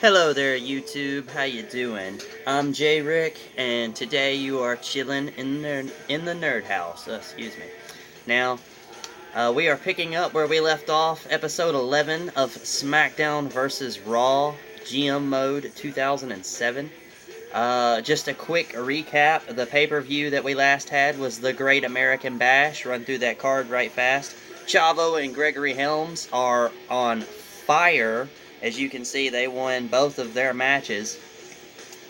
Hello there, YouTube. How you doing? I'm J Rick, and today you are chilling in the nerd house. Excuse me. Now, we are picking up where we left off, episode 11 of SmackDown vs. Raw GM Mode 2007. Just a quick recap. The pay-per-view that we last had was the Great American Bash. Run through that card right fast. Chavo and Gregory Helms are on fire. As you can see, they won both of their matches.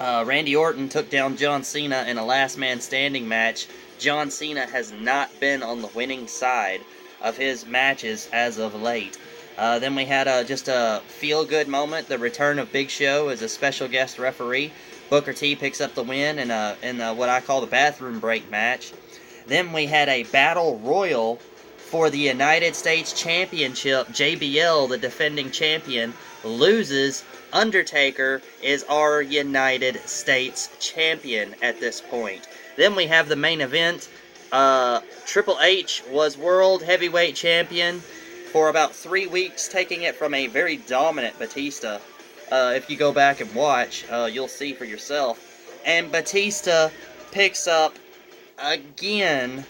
Randy Orton took down John Cena in a last man standing match. John Cena has not been on the winning side of his matches as of late. Then we had just a feel-good moment, the return of Big Show as a special guest referee. Booker T picks up the win in what I call the bathroom break match. Then we had a battle royal for the United States Championship. JBL, the defending champion, loses. Undertaker is our United States champion at this point. Then we have the main event. Triple H was World Heavyweight Champion for about 3 weeks, taking it from a very dominant Batista. If you go back and watch, you'll see for yourself. And Batista picks up, again,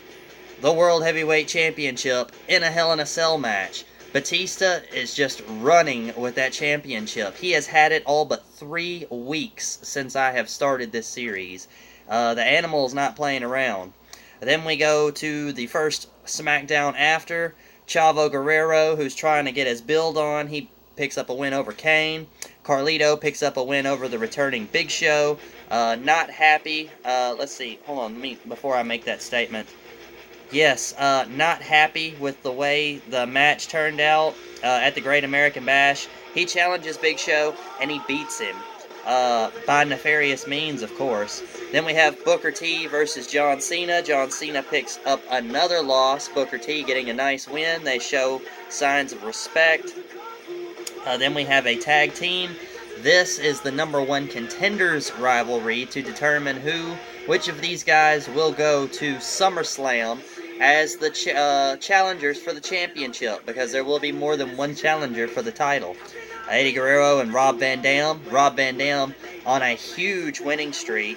the World Heavyweight Championship in a Hell in a Cell match. Batista is just running with that championship. He has had it all but 3 weeks since I have started this series. The animal's not playing around. Then we go to the first SmackDown after. Chavo Guerrero, who's trying to get his build on, he picks up a win over Kane. Carlito picks up a win over the returning Big Show. Not happy. Let's see. Hold on. Before I make that statement. Yes, not happy with the way the match turned out at the Great American Bash. He challenges Big Show, and he beats him by nefarious means, of course. Then we have Booker T versus John Cena. John Cena picks up another loss. Booker T getting a nice win. They show signs of respect. Then we have a tag team. This is the #1 contenders rivalry to determine which of these guys will go to SummerSlam as the challengers for the championship, because there will be more than one challenger for the title. Eddie Guerrero and Rob Van Dam. Rob Van Dam on a huge winning streak.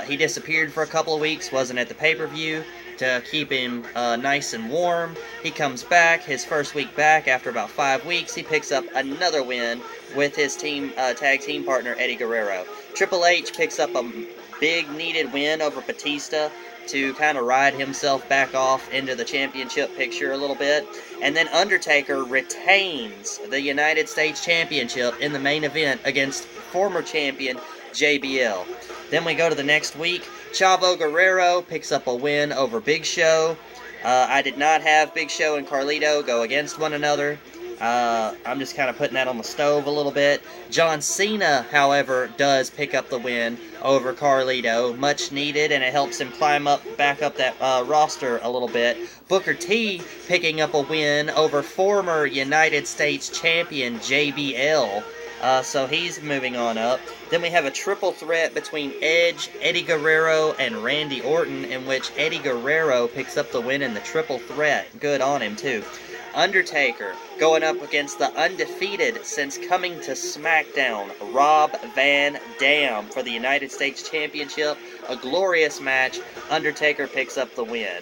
He disappeared for a couple of weeks, wasn't at the pay-per-view, to keep him nice and warm. He comes back, his first week back after about 5 weeks. He picks up another win with his tag team partner, Eddie Guerrero. Triple H picks up a big needed win over Batista to kind of ride himself back off into the championship picture a little bit. And then Undertaker retains the United States Championship in the main event against former champion JBL. Then we go to the next week. Chavo Guerrero picks up a win over Big Show. I did not have Big Show and Carlito go against one another. I'm just kind of putting that on the stove a little bit. John Cena, however, does pick up the win over Carlito. Much needed, and it helps him climb back up that roster a little bit. Booker T picking up a win over former United States champion JBL. So he's moving on up. Then we have a triple threat between Edge, Eddie Guerrero, and Randy Orton, in which Eddie Guerrero picks up the win in the triple threat. Good on him, too. Undertaker going up against the undefeated since coming to SmackDown, Rob Van Dam, for the United States Championship. A glorious match. Undertaker picks up the win,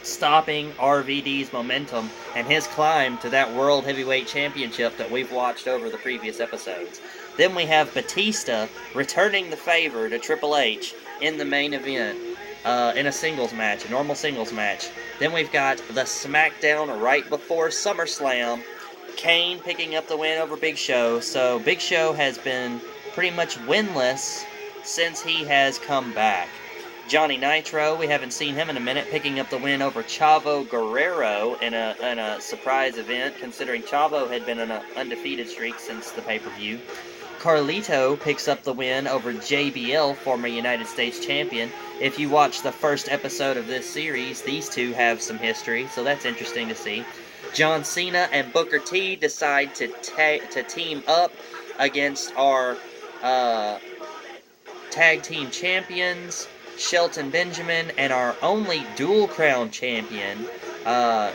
stopping RVD's momentum and his climb to that World Heavyweight Championship that we've watched over the previous episodes. Then we have Batista returning the favor to Triple H in the main event in a singles match, a normal singles match. Then we've got the SmackDown right before SummerSlam, Kane picking up the win over Big Show. So Big Show has been pretty much winless since he has come back. Johnny Nitro, we haven't seen him in a minute, picking up the win over Chavo Guerrero in a surprise event, considering Chavo had been on an undefeated streak since the pay-per-view. Carlito picks up the win over JBL, former United States champion. If you watch the first episode of this series, these two have some history, so that's interesting to see. John Cena and Booker T decide to team up against our tag team champions, Shelton Benjamin, and our only dual crown champion,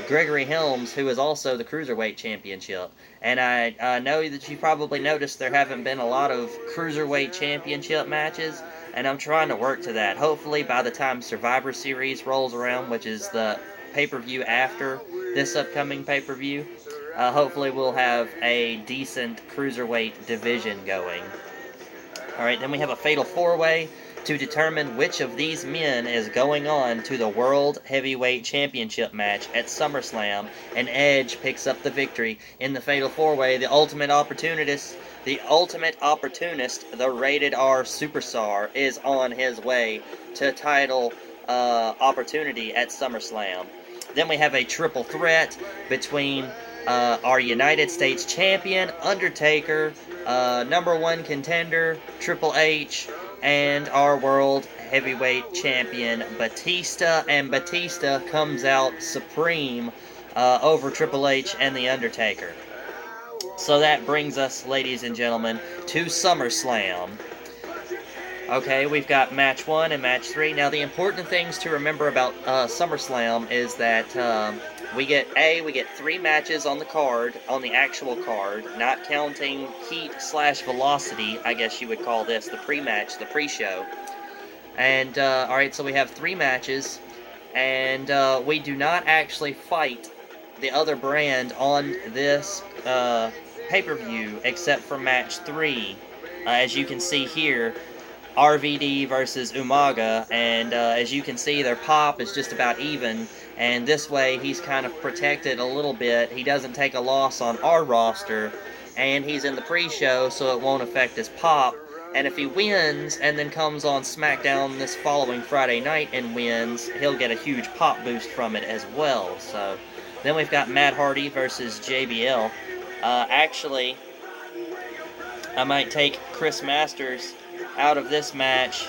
Gregory Helms, who is also the Cruiserweight Championship. And I know that you probably noticed there haven't been a lot of Cruiserweight Championship matches, and I'm trying to work to that. Hopefully by the time Survivor Series rolls around, which is the pay-per-view after this upcoming pay-per-view, hopefully we'll have a decent Cruiserweight division going. Alright, then we have a Fatal 4-Way to determine which of these men is going on to the World Heavyweight Championship match at SummerSlam, and Edge picks up the victory in the Fatal 4-Way. The Ultimate Opportunist, the Rated R Superstar, is on his way to title opportunity at SummerSlam. Then we have a triple threat between our United States Champion, Undertaker, #1 contender, Triple H, and our World Heavyweight Champion, Batista. And Batista comes out supreme over Triple H and The Undertaker. So that brings us, ladies and gentlemen, to SummerSlam. Okay, we've got match 1 and match 3. Now, the important things to remember about SummerSlam is that we get 3 matches on the card, on the actual card, not counting heat/velocity, I guess you would call this, the pre-match, the pre-show. And, alright, so we have 3 matches, and we do not actually fight the other brand on this pay-per-view, except for match 3. As you can see here, RVD versus Umaga, and as you can see, their pop is just about even, and this way he's kind of protected a little bit. He doesn't take a loss on our roster, and he's in the pre-show, so it won't affect his pop. And if he wins and then comes on SmackDown this following Friday night and wins, he'll get a huge pop boost from it as well. So then we've got Matt Hardy versus JBL. Actually, I might take Chris Masters out of this match.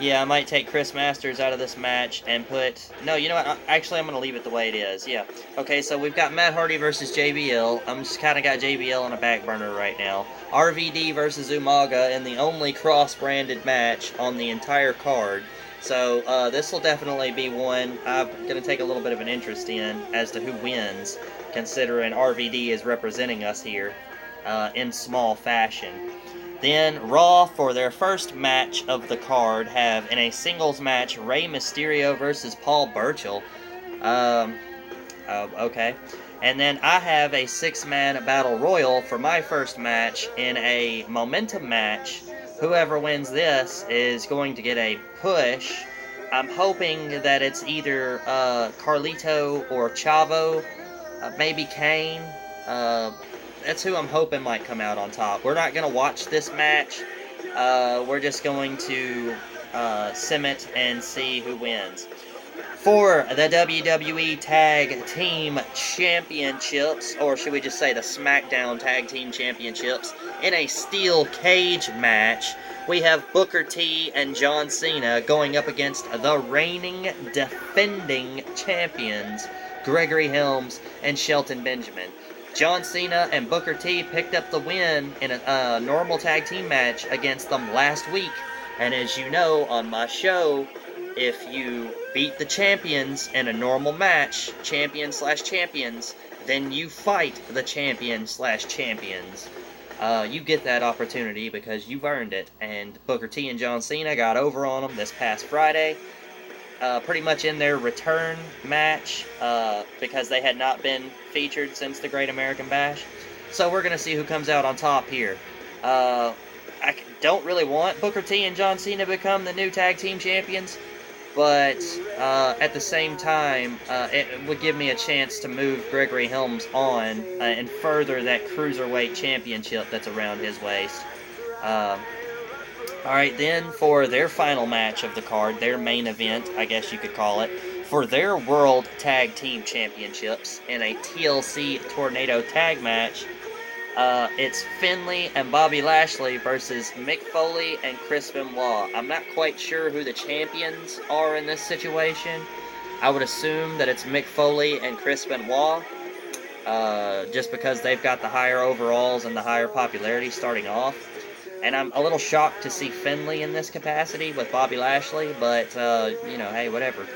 Yeah, I might take Chris Masters out of this match and put... No, you know what? Actually, I'm going to leave it the way it is. Yeah. Okay, so we've got Matt Hardy versus JBL. I'm just kind of got JBL on a back burner right now. RVD versus Umaga in the only cross-branded match on the entire card. So, this will definitely be one I'm going to take a little bit of an interest in as to who wins, considering RVD is representing us here in small fashion. Then, Raw, for their first match of the card, have, in a singles match, Rey Mysterio versus Paul Burchill. Okay. And then I have a 6-man Battle Royal for my first match in a momentum match. Whoever wins this is going to get a push. I'm hoping that it's either Carlito or Chavo, maybe Kane. That's who I'm hoping might come out on top. We're not going to watch this match. We're just going to sim it and see who wins. For the WWE Tag Team Championships, or should we just say the SmackDown Tag Team Championships, in a steel cage match, we have Booker T and John Cena going up against the reigning, defending champions, Gregory Helms and Shelton Benjamin. John Cena and Booker T picked up the win in a normal tag team match against them last week. And as you know, on my show, if you beat the champions in a normal match, champions, then you fight the champions. You get that opportunity because you've earned it. And Booker T and John Cena got over on them this past Friday. Pretty much in their return match, because they had not been featured since the Great American Bash. So we're going to see who comes out on top here. I don't really want Booker T and John Cena to become the new tag team champions, but at the same time, it would give me a chance to move Gregory Helms on and further that Cruiserweight Championship that's around his waist. Alright, then for their final match of the card, their main event, I guess you could call it, for their World Tag Team Championships in a TLC Tornado Tag match, it's Finlay and Bobby Lashley versus Mick Foley and Chris Benoit. I'm not quite sure who the champions are in this situation. I would assume that it's Mick Foley and Chris Benoit, just because they've got the higher overalls and the higher popularity starting off. And I'm a little shocked to see Finlay in this capacity with Bobby Lashley, but, you know, hey, whatever.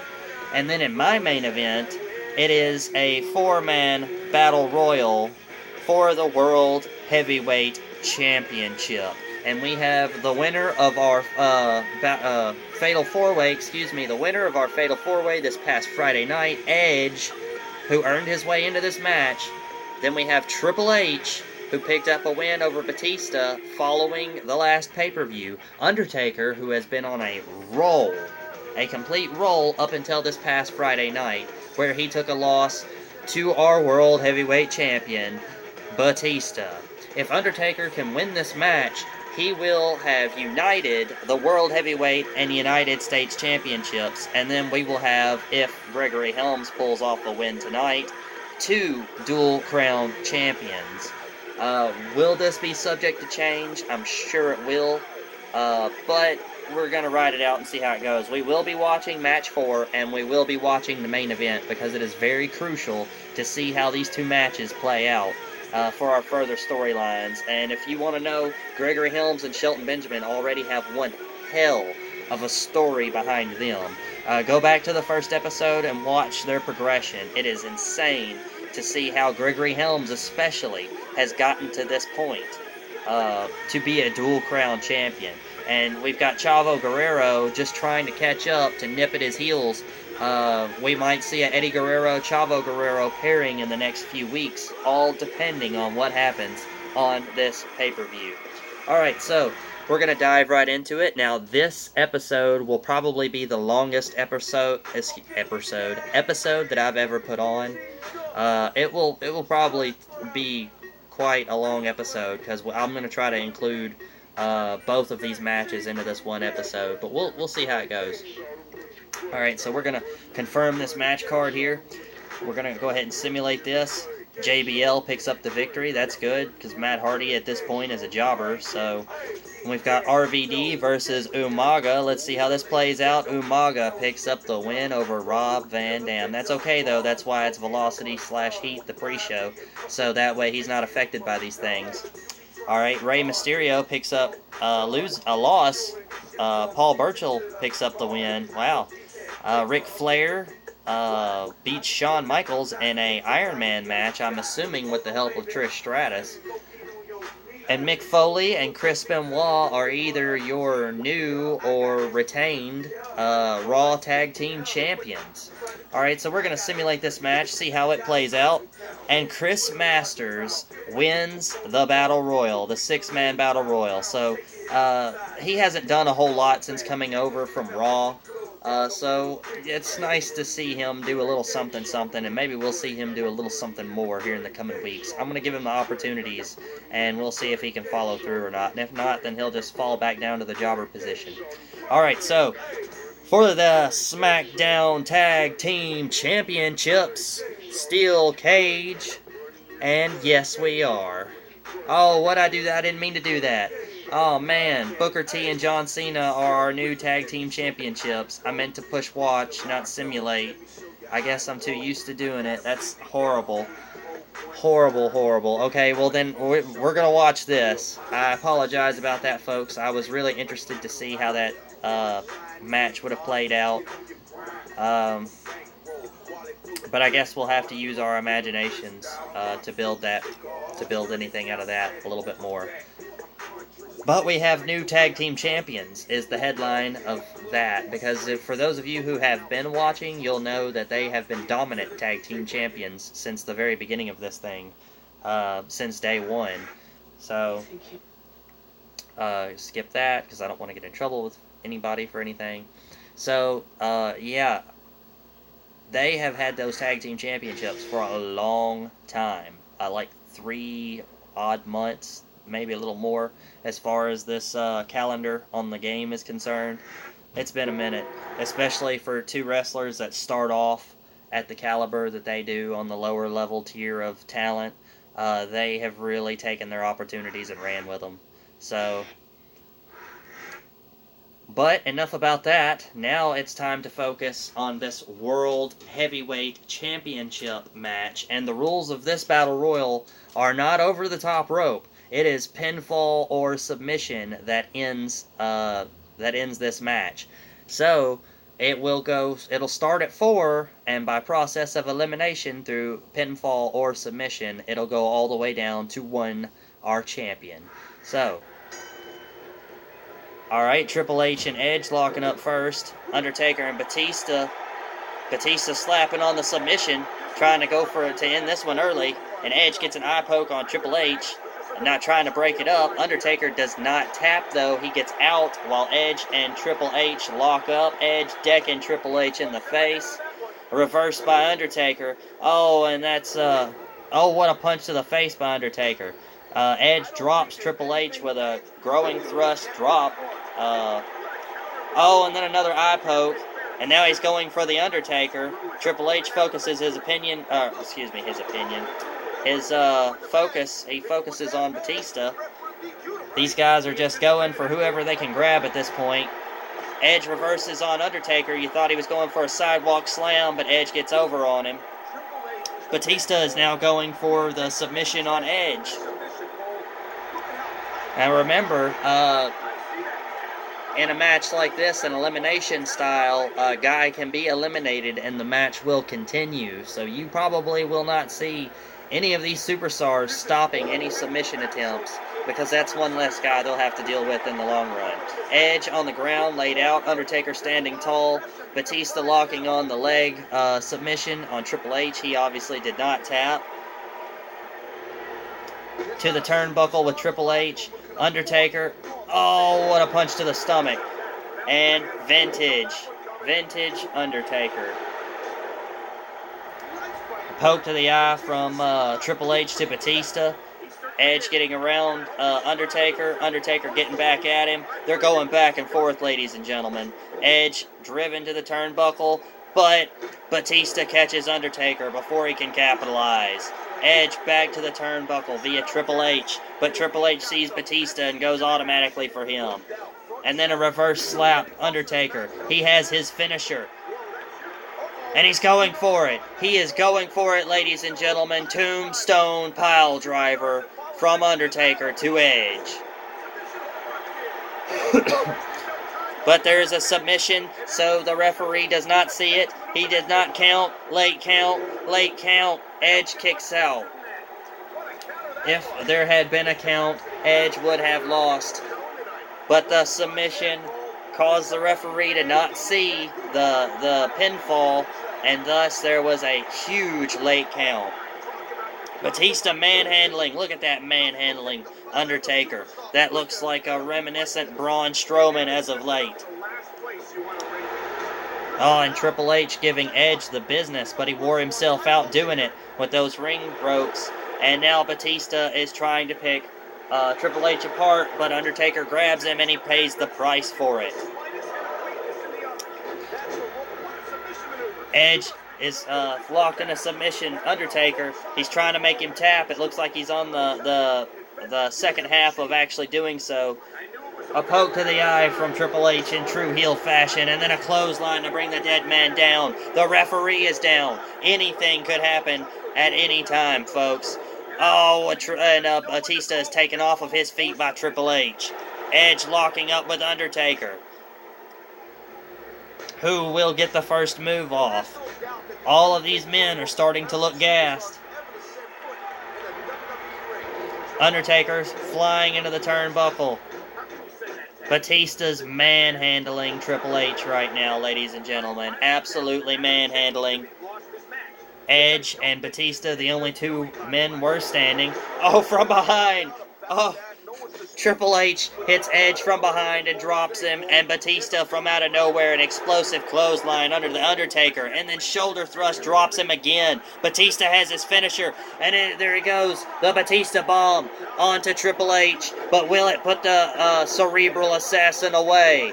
And then in my main event, it is a 4-man battle royal for the World Heavyweight Championship. And we have the winner of our Fatal 4-Way, the winner of our Fatal 4-Way this past Friday night, Edge, who earned his way into this match. Then we have Triple H, who picked up a win over Batista following the last pay-per-view. Undertaker, who has been on a roll, a complete roll up until this past Friday night, where he took a loss to our World Heavyweight Champion, Batista. If Undertaker can win this match, he will have united the World Heavyweight and United States Championships, and then we will have, if Gregory Helms pulls off the win tonight, 2 dual crown champions. Will this be subject to change? I'm sure it will, but we're going to ride it out and see how it goes. We will be watching match 4, and we will be watching the main event, because it is very crucial to see how these 2 matches play out for our further storylines. And if you want to know, Gregory Helms and Shelton Benjamin already have one hell of a story behind them. Go back to the first episode and watch their progression. It is insane to see how Gregory Helms especially has gotten to this point to be a dual crown champion. And we've got Chavo Guerrero just trying to catch up to nip at his heels. We might see an Eddie Guerrero-Chavo Guerrero pairing in the next few weeks, all depending on what happens on this pay-per-view. Alright, so we're going to dive right into it. Now, this episode will probably be the longest episode that I've ever put on. It will probably be quite a long episode, because I'm going to try to include both of these matches into this one episode, but we'll see how it goes. Alright, so we're going to confirm this match card here. We're going to go ahead and simulate this. JBL picks up the victory. That's good, because Matt Hardy at this point is a jobber. So we've got RVD versus Umaga. Let's see how this plays out. Umaga picks up the win over Rob Van Dam. That's okay, though. That's why it's Velocity/Heat, the pre-show. So that way he's not affected by these things. Alright, Rey Mysterio picks up a loss. Paul Burchill picks up the win. Wow. Ric Flair beats Shawn Michaels in a Iron Man match, I'm assuming with the help of Trish Stratus. And Mick Foley and Chris Benoit are either your new or retained Raw Tag Team Champions. Alright, so we're going to simulate this match, see how it plays out. And Chris Masters wins the Battle Royal, the 6-man Battle Royal. So he hasn't done a whole lot since coming over from Raw. So it's nice to see him do a little something, and maybe we'll see him do a little something more here in the coming weeks. I'm going to give him the opportunities, and we'll see if he can follow through or not. And if not, then he'll just fall back down to the jobber position. Alright, so for the SmackDown Tag Team Championships, Steel Cage, and yes, we are. Oh, what'd I do? I didn't mean to do that. Oh man, Booker T and John Cena are our new tag team championships. I meant to push watch, not simulate. I guess I'm too used to doing it. That's horrible. Horrible, horrible. Okay, well then, we're gonna watch this. I apologize about that, folks. I was really interested to see how that match would have played out. But I guess we'll have to use our imaginations to build anything out of that a little bit more. But we have new tag team champions is the headline of that, because for those of you who have been watching, you'll know that they have been dominant tag team champions since the very beginning of this thing, since day one. So, skip that, because I don't want to get in trouble with anybody for anything. So, yeah, they have had those tag team championships for a long time, like 3 odd months, maybe a little more, as far as this calendar on the game is concerned. It's been a minute, especially for 2 wrestlers that start off at the caliber that they do on the lower level tier of talent. They have really taken their opportunities and ran with them. So, but enough about that. Now it's time to focus on this World Heavyweight Championship match. And the rules of this Battle Royal are not over the top rope. It is pinfall or submission that ends this match. So, it'll start at 4, and by process of elimination through pinfall or submission, it'll go all the way down to 1, our champion. So, alright, Triple H and Edge locking up first. Undertaker and Batista. Batista slapping on the submission, trying to go for it to end this one early, and Edge gets an eye poke on Triple H, not trying to break it up. Undertaker does not tap, though. He gets out while Edge and Triple H lock up. Edge decking Triple H in the face. Reversed by Undertaker. Oh, and that's, oh, what a punch to the face by Undertaker. Edge drops Triple H with a growing thrust drop. Oh, and then another eye poke. And now he's going for the Undertaker. Triple H focuses his opinion, focus, he focuses on Batista. These guys are just going for whoever they can grab at this point. Edge reverses on Undertaker. You thought he was going for a sidewalk slam, but Edge gets over on him. Batista is now going for the submission on Edge. Now remember, in a match like this, an elimination style, a guy can be eliminated and the match will continue. So you probably will not see any of these superstars stopping any submission attempts, because that's one less guy they'll have to deal with in the long run. Edge on the ground, laid out. Undertaker standing tall. Batista locking on the leg submission on Triple H. He obviously did not tap. To the turnbuckle with Triple H. Undertaker. Oh, what a punch to the stomach. And vintage Undertaker. Poke to the eye from Triple H to Batista. Edge getting around Undertaker. Undertaker getting back at him. They're going back and forth, ladies and gentlemen. Edge driven to the turnbuckle, but Batista catches Undertaker before he can capitalize. Edge back to the turnbuckle via Triple H, but Triple H sees Batista and goes automatically for him. And then a reverse slap, Undertaker. He has his finisher. And he's going for it. He is going for it, ladies and gentlemen. Tombstone pile driver from Undertaker to Edge. But there is a submission, so the referee does not see it. He did not count. Late count. Late count. Edge kicks out. If there had been a count, Edge would have lost. But the submission caused the referee to not see the pinfall, and thus there was a huge late count. Batista manhandling. Look at that manhandling Undertaker. That looks like a reminiscent Braun Strowman as of late. Oh, and Triple H giving Edge the business, but he wore himself out doing it with those ring ropes. And now Batista is trying to pick Triple H apart, but Undertaker grabs him and he pays the price for it. Edge is locked in a submission. Undertaker, he's trying to make him tap. It looks like he's on the second half of actually doing so. A poke to the eye from Triple H in true heel fashion, and then a clothesline to bring the dead man down. The referee is down. Anything could happen at any time, folks. Oh, and Batista is taken off of his feet by Triple H. Edge locking up with Undertaker. Who will get the first move off? All of these men are starting to look gassed. Undertaker's flying into the turnbuckle. Batista's manhandling Triple H right now, ladies and gentlemen. Absolutely manhandling. Edge and Batista, the only two men were standing. Oh, from behind! Oh, Triple H hits Edge from behind and drops him, and Batista from out of nowhere, an explosive clothesline under the Undertaker, and then shoulder thrust drops him again. Batista has his finisher, and there he goes, the Batista bomb onto Triple H, but will it put the cerebral assassin away?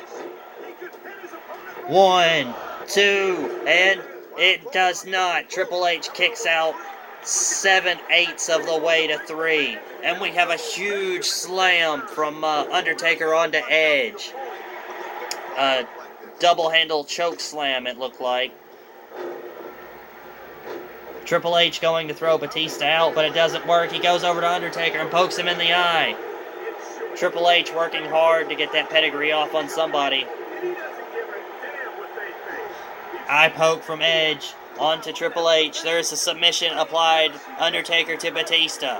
1, 2, and it does not. Triple H kicks out 7/8 of the way to 3. And we have a huge slam from Undertaker onto Edge. Double handle choke slam, it looked like. Triple H going to throw Batista out, but it doesn't work. He goes over to Undertaker and pokes him in the eye. Triple H working hard to get that pedigree off on somebody. Eye poke from Edge onto Triple H. There's a submission applied. Undertaker to Batista.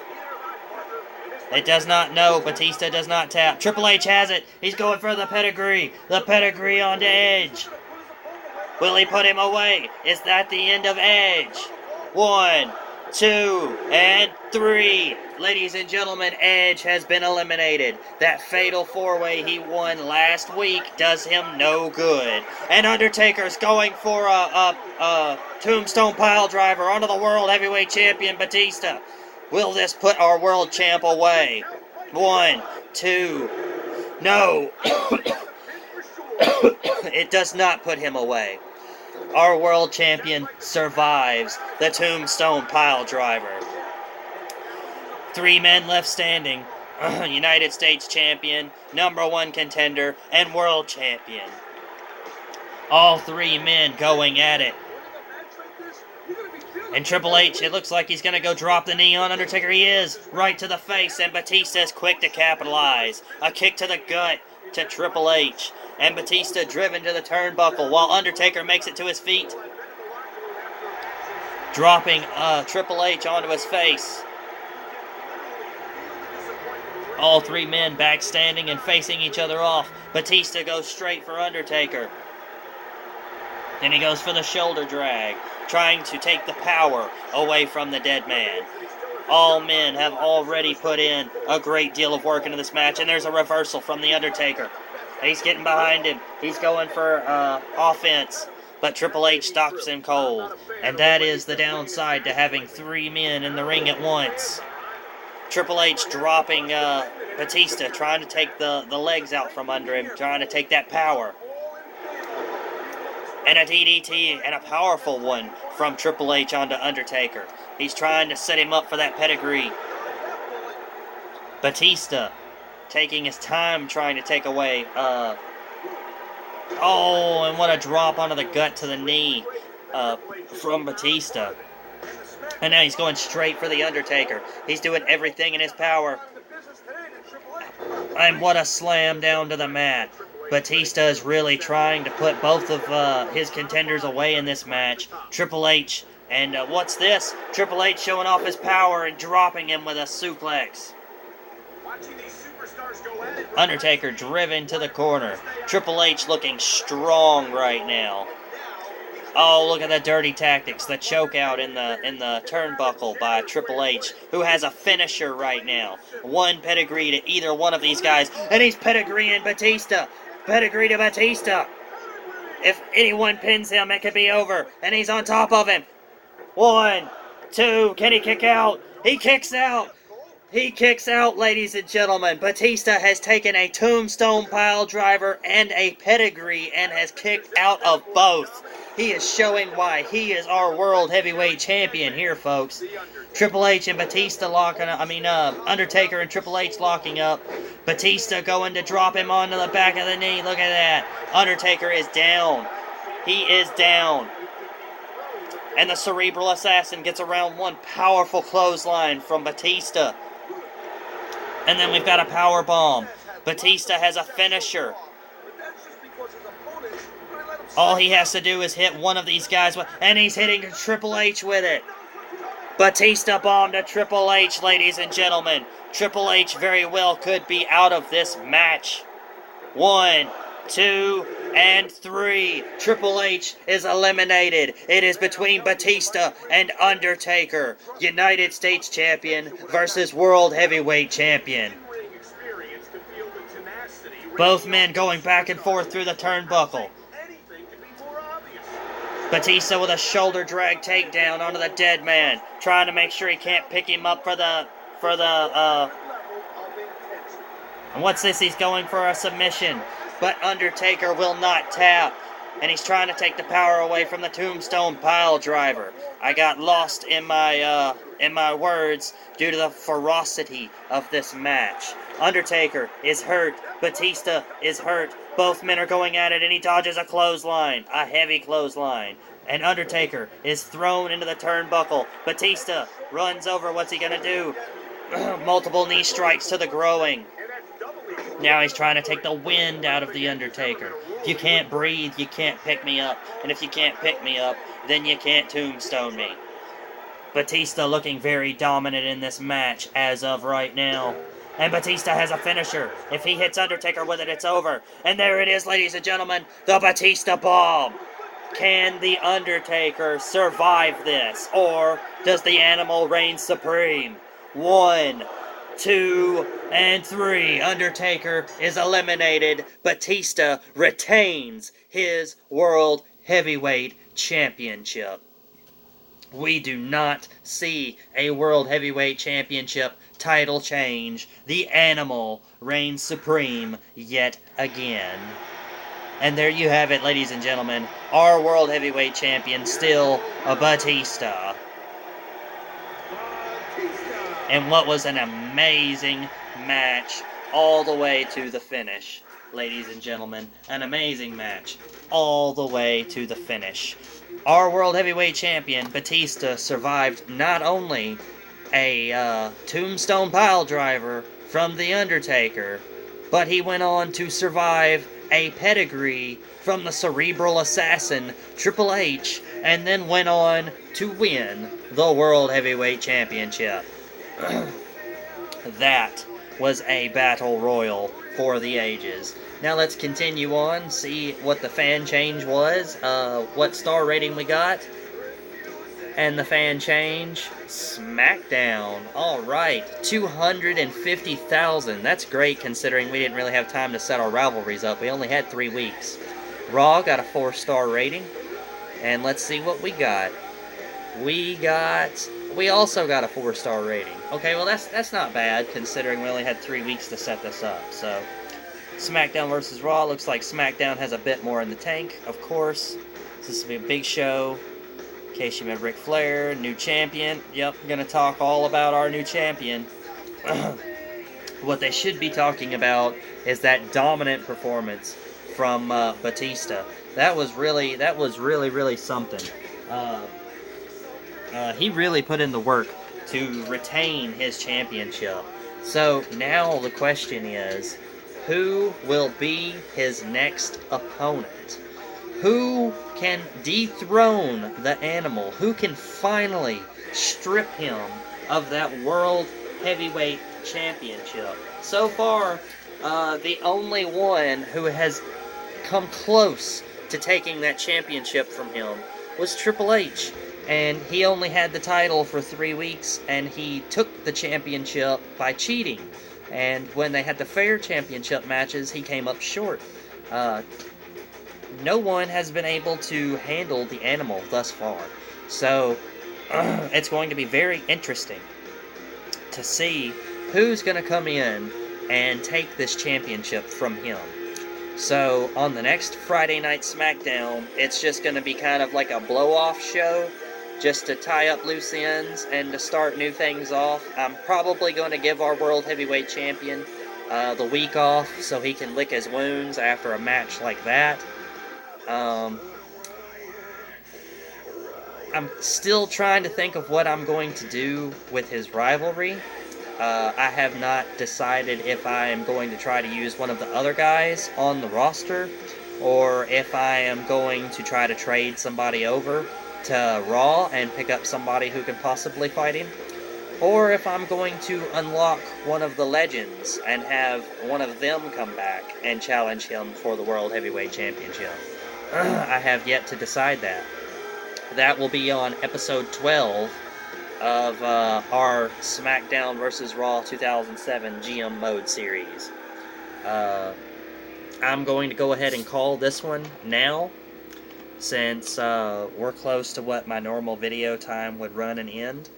It does not know. Batista does not tap. Triple H has it. He's going for the pedigree. The pedigree onto Edge. Will he put him away? Is that the end of Edge? 1, 2, and 3. Ladies and gentlemen, Edge has been eliminated. That fatal 4-way he won last week does him no good. And Undertaker's going for a tombstone pile driver onto the World Heavyweight Champion Batista. Will this put our world champ away? 1, 2, no. It does not put him away. Our world champion survives the tombstone pile driver. 3 men left standing. United States champion, #1 contender, and world champion. All 3 men going at it. And Triple H, it looks like he's going to go drop the knee on Undertaker. He is. Right to the face, and Batista is quick to capitalize. A kick to the gut to Triple H. And Batista driven to the turnbuckle while Undertaker makes it to his feet. Dropping Triple H onto his face. All 3 men back standing and facing each other off. Batista goes straight for Undertaker. Then he goes for the shoulder drag, trying to take the power away from the dead man. All men have already put in a great deal of work into this match, and there's a reversal from the Undertaker. He's getting behind him. He's going for offense, but Triple H stops him cold. And that is the downside to having 3 men in the ring at once. Triple H dropping Batista, trying to take the legs out from under him, trying to take that power. And a DDT, and a powerful one from Triple H onto Undertaker. He's trying to set him up for that pedigree. Batista taking his time trying to take away. Oh, and what a drop onto the gut to the knee from Batista. And now he's going straight for the Undertaker. He's doing everything in his power. And what a slam down to the mat. Batista is really trying to put both of his contenders away in this match. Triple H, and what's this? Triple H showing off his power and dropping him with a suplex. Undertaker driven to the corner. Triple H looking strong right now. Oh, look at the dirty tactics. The choke out in the turnbuckle by Triple H, who has a finisher right now. 1 pedigree to either one of these guys, and he's pedigreeing Batista. Pedigree to Batista. If anyone pins him, it could be over. And he's on top of him. 1, 2, can he kick out? He kicks out. He kicks out, ladies and gentlemen. Batista has taken a tombstone pile driver and a pedigree and has kicked out of both. He is showing why he is our world heavyweight champion here, folks. Triple H and Batista locking up. Undertaker and Triple H locking up. Batista going to drop him onto the back of the knee. Look at that. Undertaker is down. He is down. And the Cerebral Assassin gets around 1 powerful clothesline from Batista. And then we've got a power bomb. Batista has a finisher. All he has to do is hit one of these guys, and he's hitting Triple H with it. Batista bomb to Triple H, ladies and gentlemen. Triple H very well could be out of this match. 1, 2, and 3. Triple H is eliminated. It is between Batista and Undertaker. United States Champion versus World Heavyweight Champion. Both men going back and forth through the turnbuckle. Batista with a shoulder drag takedown onto the dead man, trying to make sure he can't pick him up for the and what's this? He's going for a submission, but Undertaker will not tap, and he's trying to take the power away from the tombstone pile driver. I got lost in my words due to the ferocity of this match. Undertaker is hurt. Batista is hurt. Both men are going at it, and he dodges a clothesline, a heavy clothesline. And Undertaker is thrown into the turnbuckle. Batista runs over. What's he going to do? Multiple knee strikes to the groin. Now he's trying to take the wind out of The Undertaker. If you can't breathe, you can't pick me up. And if you can't pick me up, then you can't tombstone me. Batista looking very dominant in this match as of right now. And Batista has a finisher. If he hits Undertaker with it, it's over. And there it is, ladies and gentlemen, the Batista Bomb. Can The Undertaker survive this? Or does the Animal reign supreme? 1, 2, and 3. Undertaker is eliminated. Batista retains his World Heavyweight Championship. We do not see a World Heavyweight Championship title change. The Animal reigns supreme yet again. And there you have it, ladies and gentlemen. Our World Heavyweight Champion still a Batista. And what was an amazing match all the way to the finish, ladies and gentlemen. An amazing match all the way to the finish. Our World Heavyweight Champion, Batista, survived not only a tombstone piledriver from The Undertaker, but he went on to survive a pedigree from the cerebral assassin, Triple H, and then went on to win the World Heavyweight Championship. That was a battle royal for the ages. Now let's continue on, see what the fan change was, what star rating we got. And the fan change, SmackDown. Alright, 250,000. That's great considering we didn't really have time to set our rivalries up. We only had 3 weeks. Raw got a 4-star rating. And let's see what we got. We also got a 4-star rating. Okay, well that's not bad considering we only had 3 weeks to set this up. So, SmackDown versus Raw. Looks like SmackDown has a bit more in the tank, of course. This will be a big show. In case you met Ric Flair, new champion. Yep, gonna talk all about our new champion. What they should be talking about is that dominant performance from Batista. That was really something. He really put in the work to retain his championship. So now the question is, who will be his next opponent? Who can dethrone the Animal? Who can finally strip him of that World Heavyweight Championship? So far, the only one who has come close to taking that championship from him was Triple H. And he only had the title for 3 weeks, and he took the championship by cheating. And when they had the fair championship matches, he came up short. No one has been able to handle the Animal thus far. So, it's going to be very interesting to see who's going to come in and take this championship from him. So, on the next Friday Night SmackDown, it's just going to be kind of like a blow-off show, just to tie up loose ends and to start new things off. I'm probably going to give our World Heavyweight Champion the week off so he can lick his wounds after a match like that. I'm still trying to think of what I'm going to do with his rivalry. I have not decided if I am going to try to use one of the other guys on the roster, or if I am going to try to trade somebody over to Raw and pick up somebody who can possibly fight him, or if I'm going to unlock one of the legends and have one of them come back and challenge him for the World Heavyweight Championship. I have yet to decide that. That will be on episode 12 of our SmackDown vs. Raw 2007 GM Mode series. I'm going to go ahead and call this one now, since we're close to what my normal video time would run and end.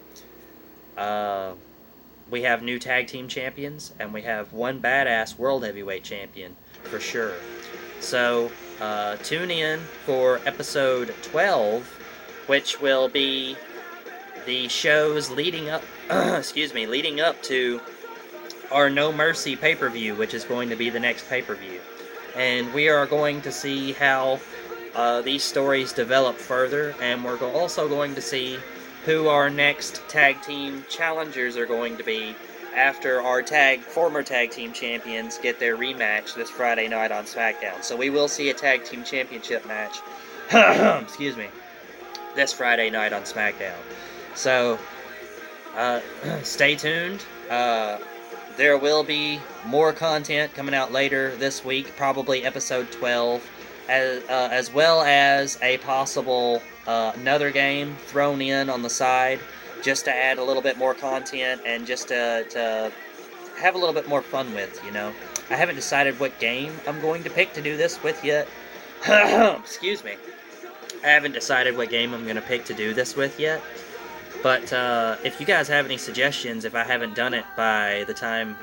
We have new tag team champions, and we have one badass World Heavyweight Champion, for sure. So, tune in for episode 12, which will be the shows leading up, leading up to our No Mercy pay-per-view, which is going to be the next pay-per-view. And we are going to see how these stories develop further, and we're also going to see who our next tag team challengers are going to be after our former tag team champions get their rematch this Friday night on SmackDown. So we will see a tag team championship match, excuse me, this Friday night on SmackDown. So stay tuned. There will be more content coming out later this week, probably episode 12, as well as a possible another game thrown in on the side, just to add a little bit more content and just to have a little bit more fun with, you know. I haven't decided what game I'm going to pick to do this with yet. Excuse me. I haven't decided what game I'm going to pick to do this with yet. But if you guys have any suggestions, if I haven't done it by the time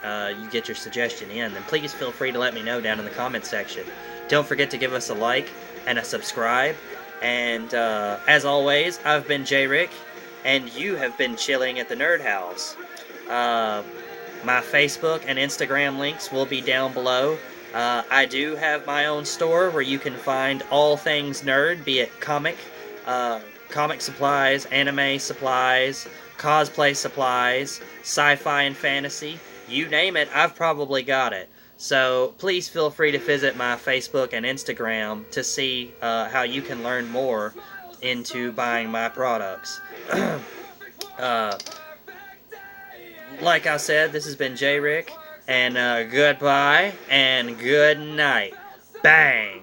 you get your suggestion in, then please feel free to let me know down in the comments section. Don't forget to give us a like and a subscribe. And as always, I've been J-Rick, and you have been chilling at the Nerd House. My Facebook and Instagram links will be down below. I do have my own store where you can find all things nerd, be it comic supplies, anime supplies, cosplay supplies, sci-fi and fantasy. You name it, I've probably got it. So please feel free to visit my Facebook and Instagram to see how you can learn more into buying my products. Like I said, this has been J-Rick, and goodbye and good night. Bang!